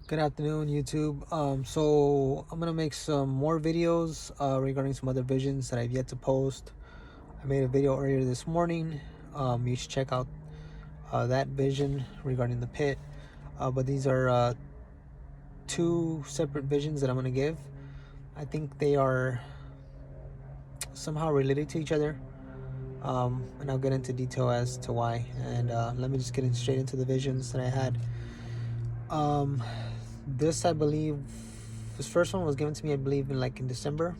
Good afternoon, YouTube. So I'm gonna make some more videos regarding some other visions that I've yet to post. I made a video earlier this morning. You should check out that vision regarding the pit. But these are two separate visions that I'm gonna give. I think they are somehow related to each other, and I'll get into detail as to why. And let me just get straight into the visions that I had. Um, this I believe, this first one was given to me, I believe, in December.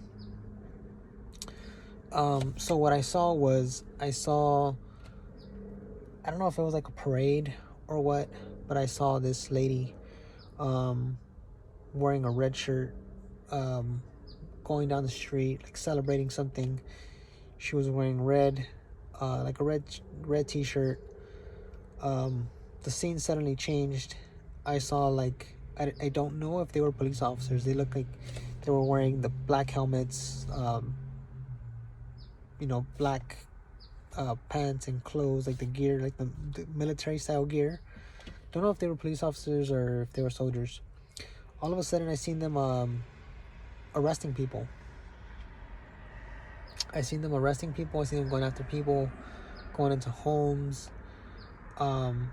So what I saw was I don't know if it was like a parade or what, but I saw this lady um, wearing a red shirt, um, going down the street, like celebrating something. She was wearing red, like a red t-shirt. The scene suddenly changed. I saw like I don't know if they were police officers. They looked like they were wearing the black helmets, black pants and clothes, like the gear, like the military style gear. Don't know if they were police officers or if they were soldiers. All of a sudden, I seen them arresting people. I seen them arresting people. I seen them going after people, going into homes, um,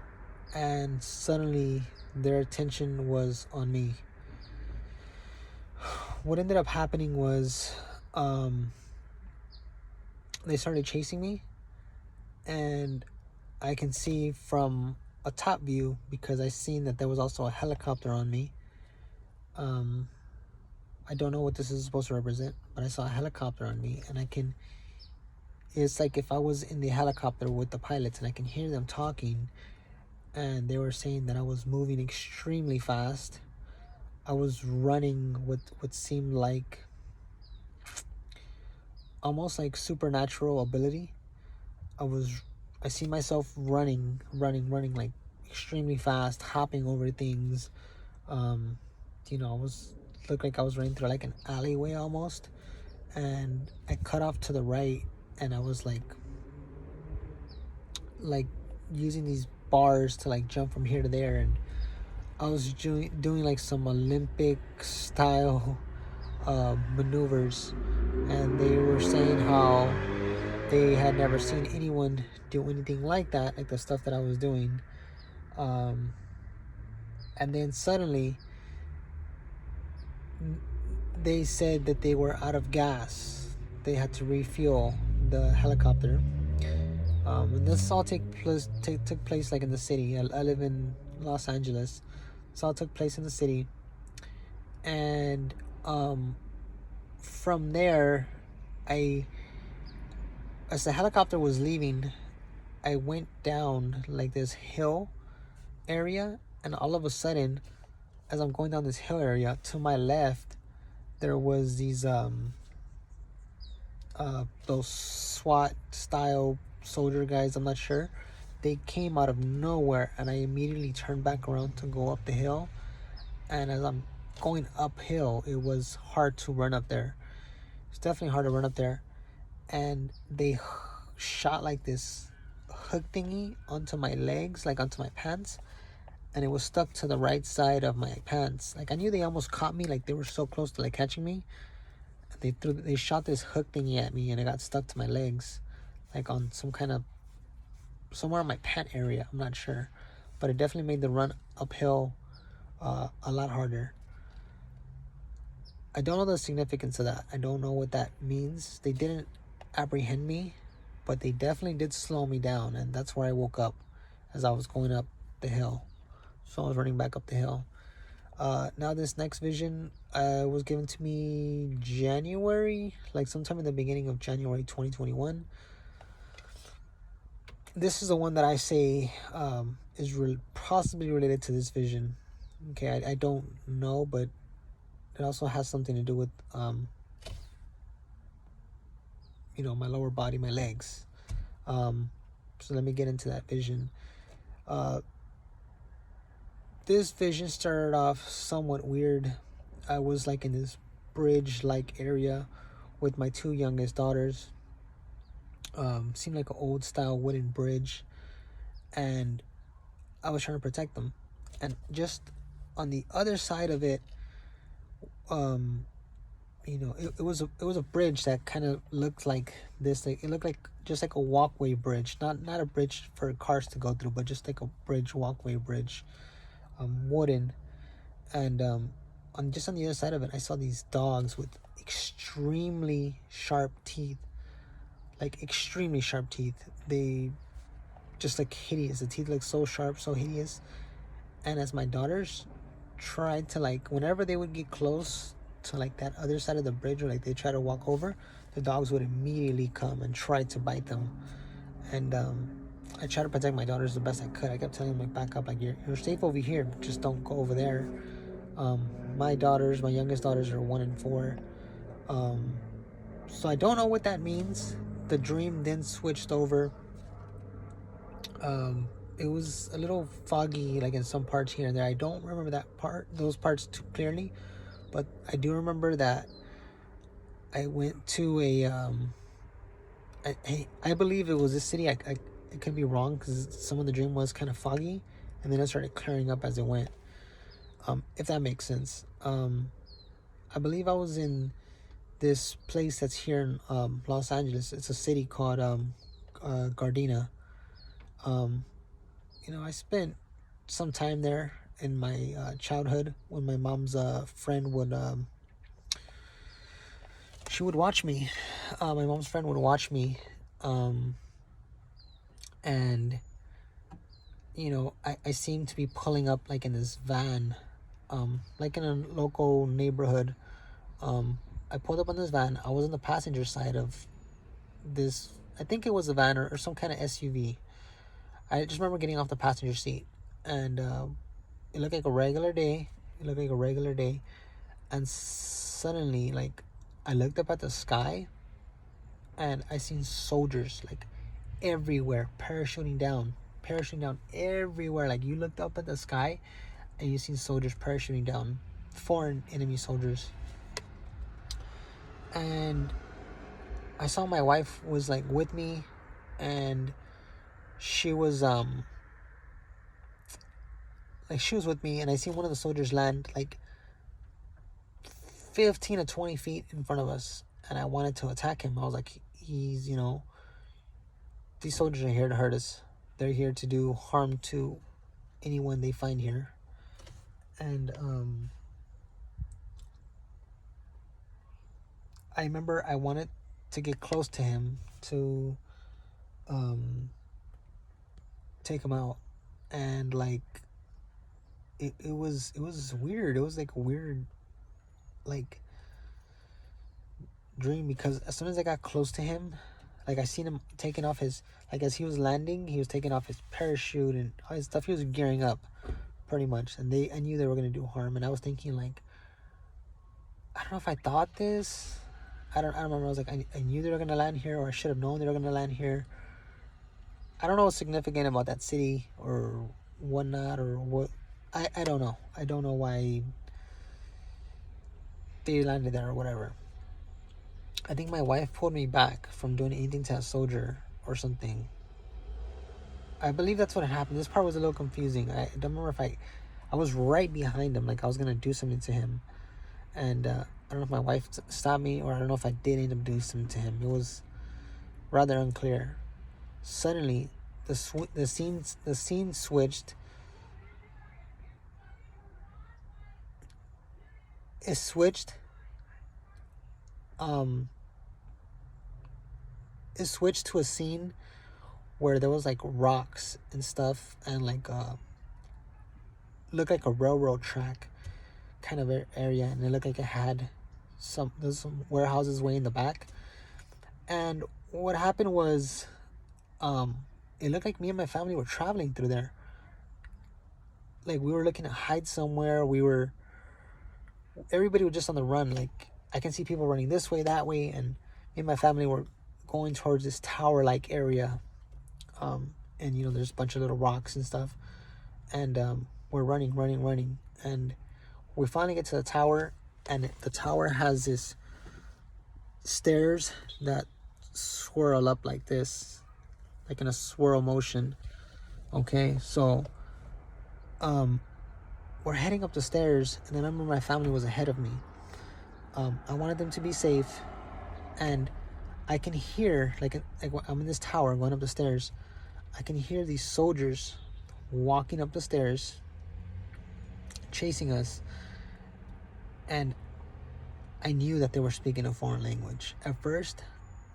and suddenly their attention was on me. What ended up happening was they started chasing me, and I can see from a top view because I seen that there was also a helicopter on me. I don't know what this is supposed to represent, but I saw a helicopter on me, and it's like if I was in the helicopter with the pilots and I can hear them talking, and they were saying that I was moving extremely fast. I was running with what seemed like almost like supernatural ability. I was, I see myself running like extremely fast, hopping over things. Um, I was looked like I was running through like an alleyway almost, and I cut off to the right, and I was like using these bars to like jump from here to there, and I was doing like some Olympic style maneuvers, and they were saying how they had never seen anyone do anything like that, like the stuff that I was doing. Um, and then suddenly they said that they were out of gas. They had to refuel the helicopter. And this all took place like in the city. I live in Los Angeles. This all took place in the city. And from there, I as the helicopter was leaving, I went down like this hill area, and all of a sudden, as I'm going down this hill area, to my left, there was those SWAT style soldier guys. I'm not sure. They came out of nowhere, and I immediately turned back around to go up the hill. And as I'm going uphill, it was hard to run up there. It's definitely hard to run up there. And they shot like this hook thingy onto my legs, like onto my pants, and it was stuck to the right side of my pants. Like I knew they almost caught me, like they were so close to like catching me. They shot this hook thingy at me, and it got stuck to my legs, like on some kind of somewhere in my pant area. I'm not sure, but it definitely made the run uphill a lot harder. I don't know the significance of that. I don't know what that means. They didn't apprehend me, but they definitely did slow me down, and that's where I woke up as I was going up the hill. So I was running back up the hill. Now this next vision was given to me January, like sometime in the beginning of January 2021. This is the one that I say is possibly related to this vision. Okay, I don't know, but it also has something to do with my lower body, my legs. So let me get into that vision. This vision started off somewhat weird. I was like in this bridge like area with my two youngest daughters. Seemed like an old style wooden bridge, and I was trying to protect them. And just on the other side of it, um, it was a bridge that kind of looked like this. Like, it looked like just like a walkway bridge, not a bridge for cars to go through, but just like a bridge, walkway bridge, wooden. And on the other side of it, I saw these dogs with extremely sharp teeth, like extremely sharp teeth. They just like hideous. The teeth look so sharp, so hideous. And as my daughters tried to, like, whenever they would get close to like that other side of the bridge, or like they try to walk over, the dogs would immediately come and try to bite them. And I tried to protect my daughters the best I could. I kept telling them, like, back up, like, you're safe over here, just don't go over there. My daughters, my youngest daughters, are 1 and 4. So I don't know what that means. The dream then switched over. It was a little foggy, like in some parts here and there. I don't remember those parts too clearly, but I do remember that I went to I believe it was this city. I it could be wrong because some of the dream was kind of foggy, and then it started clearing up as it went. If that makes sense. I believe I was in this place that's here in Los Angeles. It's a city called Gardena. I spent some time there in my childhood when my mom's friend would she would watch me. My mom's friend would watch me, and I seemed to be pulling up like in this van, like in a local neighborhood. I pulled up on this van. I was on the passenger side of this. I think it was a van or some kind of SUV. I just remember getting off the passenger seat, and it looked like a regular day. And suddenly, like, I looked up at the sky, and I seen soldiers like everywhere, parachuting down everywhere. Like, you looked up at the sky, and you seen soldiers parachuting down, foreign enemy soldiers. And I saw my wife was like with me, and she was she was with me, and I seen one of the soldiers land like 15 to 20 feet in front of us, and I wanted to attack him. I was like, these soldiers are here to hurt us. They're here to do harm to anyone they find here. And I remember I wanted to get close to him to take him out, and like it was weird. It was like a weird, like, dream, because as soon as I got close to him, like, I seen him taking off his, like, as he was landing, he was taking off his parachute and all his stuff. He was gearing up pretty much, and I knew they were going to do harm. And I was thinking, like, I don't know if I thought this. I don't remember. I was like, I knew they were going to land here, or I should have known they were going to land here. I don't know what's significant about that city or whatnot, or what. I don't know. I don't know why they landed there or whatever. I think my wife pulled me back from doing anything to a soldier or something. I believe that's what happened. This part was a little confusing. I don't remember if I was right behind him, like I was going to do something to him. And I don't know if my wife stopped me, or I don't know if I did end up doing something to him. It was rather unclear. Suddenly, the scene switched. It switched. It switched to a scene where there was like rocks and stuff, and like looked like a railroad track kind of area, and it looked like it had there's some warehouses way in the back. And what happened was, it looked like me and my family were traveling through there. Like, we were looking to hide somewhere. Everybody was just on the run. Like, I can see people running this way, that way, and me and my family were going towards this tower-like area. And there's a bunch of little rocks and stuff. And we're running, and we finally get to the tower, and the tower has this stairs that swirl up like this, like in a swirl motion. Okay, so we're heading up the stairs, and then I remember my family was ahead of me. I wanted them to be safe, and I can hear, like I'm in this tower going up the stairs. I can hear these soldiers walking up the stairs, chasing us, and I knew that they were speaking a foreign language. At first,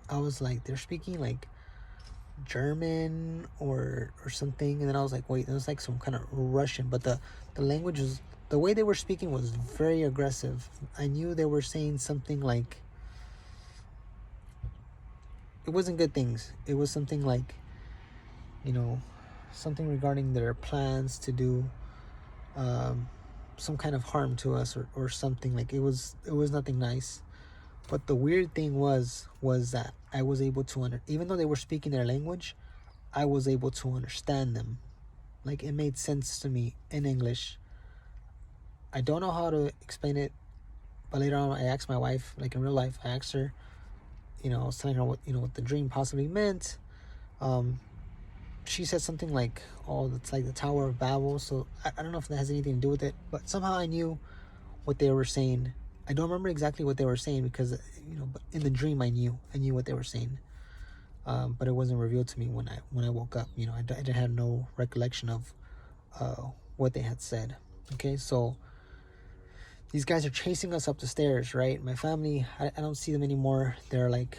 I was like, they're speaking like German or something, and then I was like, wait, it was like some kind of Russian, but the language was, the way they were speaking was very aggressive. I knew they were saying something like, it wasn't good things. It was something like, you know, something regarding their plans to do some kind of harm to us, or something. Like it was nothing nice. But the weird thing was that I was able to even though they were speaking their language, I was able to understand them. Like it made sense to me in English. I don't know how to explain it, but later on I asked my wife, like in real life, I asked her, I was telling her what the dream possibly meant. She said something like, oh, it's like the Tower of Babel. So I don't know if that has anything to do with it, but somehow I knew what they were saying. I don't remember exactly what they were saying because, but in the dream I knew what they were saying. But it wasn't revealed to me when I woke up. I didn't have no recollection of what they had said. Okay, so these guys are chasing us up the stairs, right? My family, I don't see them anymore. They're like,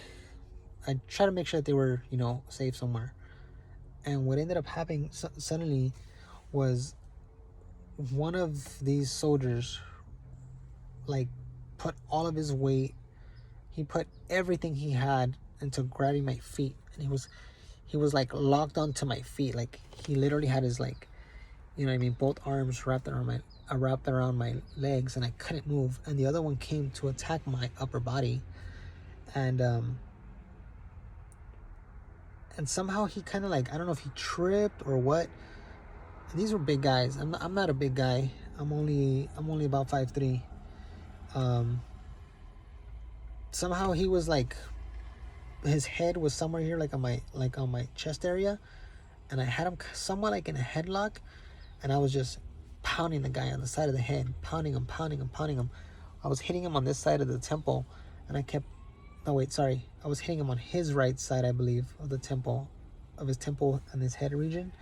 I try to make sure that they were, safe somewhere. And what ended up happening suddenly was one of these soldiers, like, put all of his weight, he put everything he had into grabbing my feet. And he was like locked onto my feet. Like he literally had his, like, both arms wrapped around my legs, and I couldn't move. And the other one came to attack my upper body, and somehow he kind of, like, I don't know if he tripped or what. And these were big guys. I'm not a big guy. I'm only about 5'3". Somehow he was like, his head was somewhere here, like on my chest area, and I had him somewhat like in a headlock, and I was just pounding the guy on the side of the head, pounding him. I was hitting him on this side of the temple, and I kept, no wait, sorry, I was hitting him on his right side, I believe, of the temple, his temple and his head region,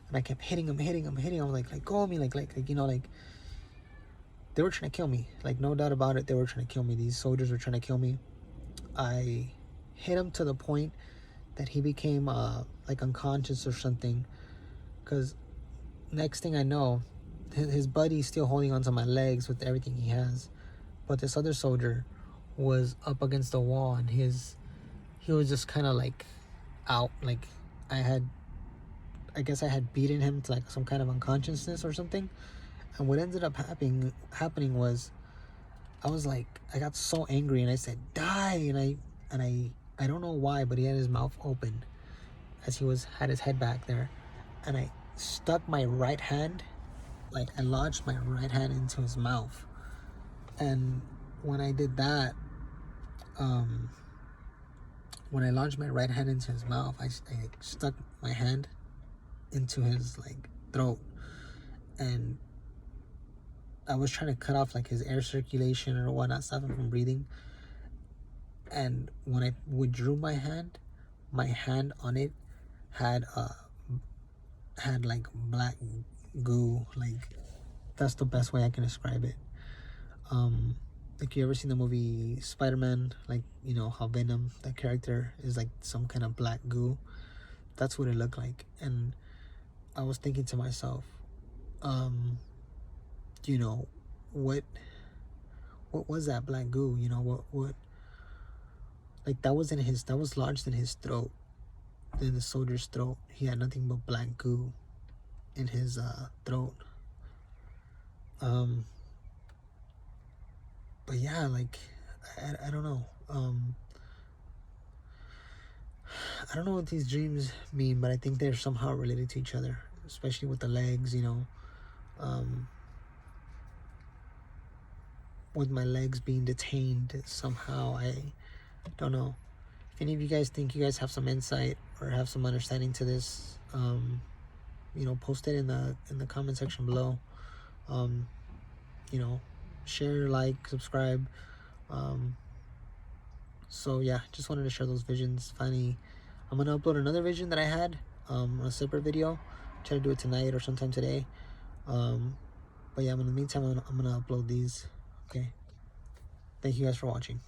and I kept hitting him. I was like go at me, like they were trying to kill me, like no doubt about it, they were trying to kill me. These soldiers were trying to kill me. I hit him to the point that he became like unconscious or something, because next thing I know, his buddy's still holding onto my legs with everything he has, but this other soldier was up against the wall, and he was just kind of like out. Like I guess I had beaten him to like some kind of unconsciousness or something. And what ended up happening was, I was like, I got so angry and I said, die. And I don't know why, but he had his mouth open as he had his head back there. And I stuck my right hand, like I lodged my right hand into his mouth. And when I did that, when I lodged my right hand into his mouth, I stuck my hand into his like throat, and I was trying to cut off like his air circulation or whatnot, stop him from breathing. And when I withdrew my hand on it had like black goo. Like that's the best way I can describe it. Like, you ever seen the movie Spider-Man? Like, how Venom, that character, is like some kind of black goo. That's what it looked like. And I was thinking to myself, what was that black goo? What like that was lodged in his throat, in the soldier's throat. He had nothing but black goo in his throat. But yeah, like I don't know. I don't know what these dreams mean, but I think they're somehow related to each other, especially with the legs, with my legs being detained somehow. I don't know. If any of you guys think you guys have some insight or have some understanding to this, post it in the comment section below. You know, share, like, subscribe. So yeah, just wanted to share those visions. Finally, I'm gonna upload another vision that I had on a separate video. Try to do it tonight or sometime today. But yeah, in the meantime, I'm gonna upload these. Okay. Thank you guys for watching.